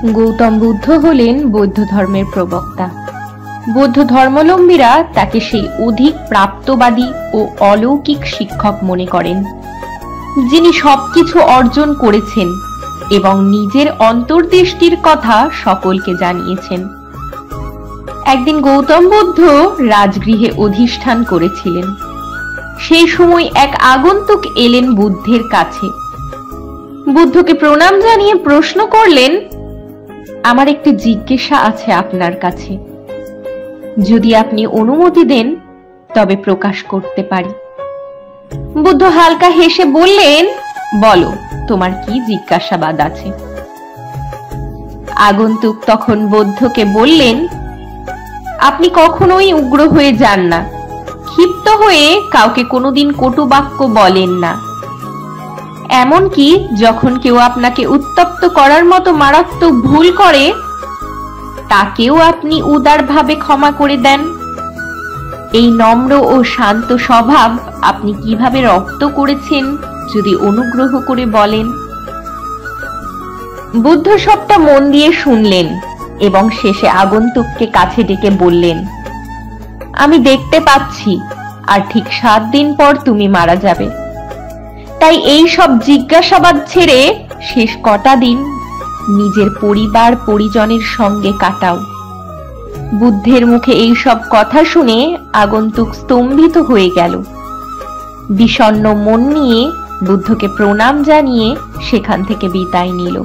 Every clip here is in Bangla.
গৌতম বুদ্ধ হলেন বৌদ্ধ ধর্মের প্রবক্তা। বৌদ্ধ ধর্মাবলম্বীরা তাকে সেই অধিক প্রাপ্তবাদী ও অলৌকিক শিক্ষক মনে করেন, যিনি সবকিছু অর্জন করেছেন এবং নিজের অন্তর্দৃষ্টির কথা সকলকে জানিয়েছেন। একদিন গৌতম বুদ্ধ রাজগৃহে অধিষ্ঠান করেছিলেন। সেই সময় এক আগন্তুক এলেন বুদ্ধের কাছে। বুদ্ধকে প্রণাম জানিয়ে প্রশ্ন করলেন, আমার একটি জিজ্ঞাসা আছে আপনার কাছে, যদি আপনি অনুমতি দেন তবে প্রকাশ করতে পারি। বুদ্ধ হালকা হেসে বললেন, বলো, তোমার কি জিজ্ঞাসাবাদ আছে? আগন্তুক তখন বুদ্ধকে বললেন, আপনি কখনোই উগ্র হয়ে যান না, ক্ষিপ্ত হয়ে কাউকে কোনোদিন কটু বাক্য বলেন না, এমনকি যখন কেউ আপনাকে উত্তপ্ত করার মতো মারাত্মক ভুল করে তাকেও আপনি উদারভাবে ক্ষমা করে দেন। এই নম্র ও শান্ত স্বভাব আপনি কিভাবে রপ্ত করেছেন যদি অনুগ্রহ করে বলেন? বুদ্ধ সবটা মন দিয়ে শুনলেন এবং শেষে আগন্তুককে কাছে ডেকে বললেন, আমি দেখতে পাচ্ছি আর ঠিক 7 দিন পর তুমি মারা যাবে। তাই এই সব জিজ্ঞাসাবাদ ছেড়ে শেষ কটা দিন নিজের পরিবার পরিজনের সঙ্গে কাটাও। বুদ্ধের মুখে এই সব কথা শুনে আগন্তুক স্তম্ভিত হয়ে গেল। বিষণ্ণ মন নিয়ে বুদ্ধকে প্রণাম জানিয়ে সেখান থেকে বিদায় নিল।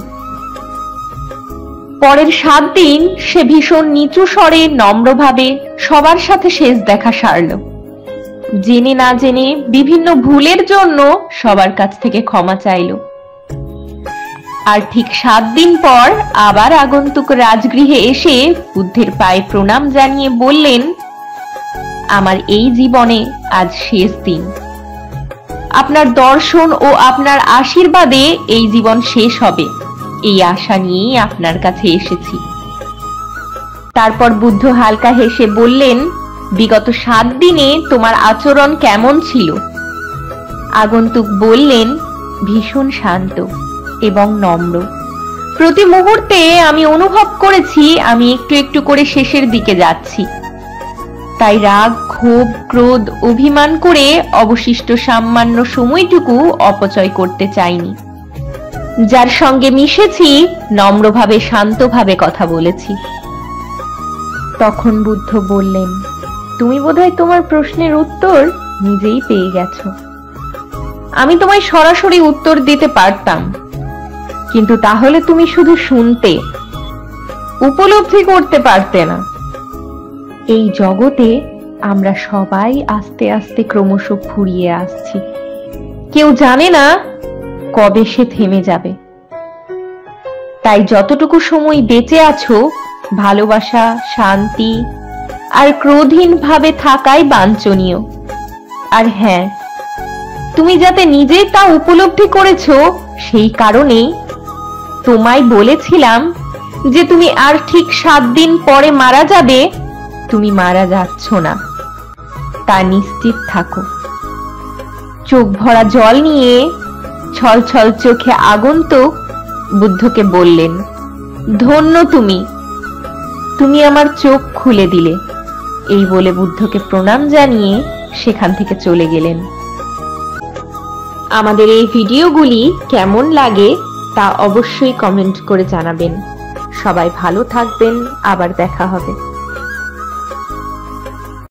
পরের 7 দিন সে ভীষণ নিচু স্বরে নম্রভাবে সবার সাথে শেষ দেখা সারল। জেনে না জেনে বিভিন্ন ভুলের জন্য সবার কাছ থেকে ক্ষমা চাইল। আর ঠিক 7 দিন পর আবার আগন্তুক রাজগৃহে এসে বুদ্ধের পায়ে প্রণাম জানিয়ে বললেন, আমার এই জীবনে আজ শেষ দিন। আপনার দর্শন ও আপনার আশীর্বাদে এই জীবন শেষ হবে, এই আশা নিয়েই আপনার কাছে এসেছি। তারপর বুদ্ধ হালকা হেসে বললেন, বিগত 7 দিনে তোমার আচরণ কেমন ছিল? আগন্তুক বললেন, ভীষণ শান্ত এবং নম্র। প্রতি মুহূর্তে আমি অনুভব করেছি আমি একটু একটু করে শেষের দিকে যাচ্ছি। তাই রাগ, ক্ষোভ, ক্রোধ, অভিমান করে অবশিষ্ট সামান্য সময়টুকু অপচয় করতে চাইনি। যার সঙ্গে মিশেছি নম্রভাবে শান্তভাবে কথা বলেছি। তখন বুদ্ধ বললেন, তুমি বোধহয় তোমার প্রশ্নের উত্তর নিজেই পেয়ে গেছো। আমি তোমায় সরাসরি উত্তর দিতে পারতাম, কিন্তু তাহলে তুমি শুধু শুনতে, উপলব্ধি করতে পারতে না। এই জগতে আমরা সবাই আস্তে আস্তে ক্রমশ ফুরিয়ে আসছি। কেউ জানে না কবে সে থেমে যাবে। তাই যতটুকু সময় বেঁচে আছো ভালোবাসা, শান্তি আর ক্রোধহীন ভাবে থাকাই বাঞ্ছনীয়। আর হ্যাঁ, তুমি যাতে নিজেই তা উপলব্ধি করেছো সেই কারণেই তোমায় বলেছিলাম যে তুমি আর ঠিক 7 দিন পরে মারা যাবে। তুমি মারা যাচ্ছ না, তা নিশ্চিত থাকো। চোখ ভরা জল নিয়ে ছলছল চোখে আগন্তুক বুদ্ধকে বললেন, ধন্য তুমি, তুমি আমার চোখ খুলে দিলে। এই বলে বুদ্ধকে প্রণাম জানিয়ে সেখান থেকে চলে গেলেন। আমাদের এই ভিডিওগুলি কেমন লাগে তা অবশ্যই কমেন্ট করে জানাবেন। সবাই ভালো থাকবেন, আবার দেখা হবে।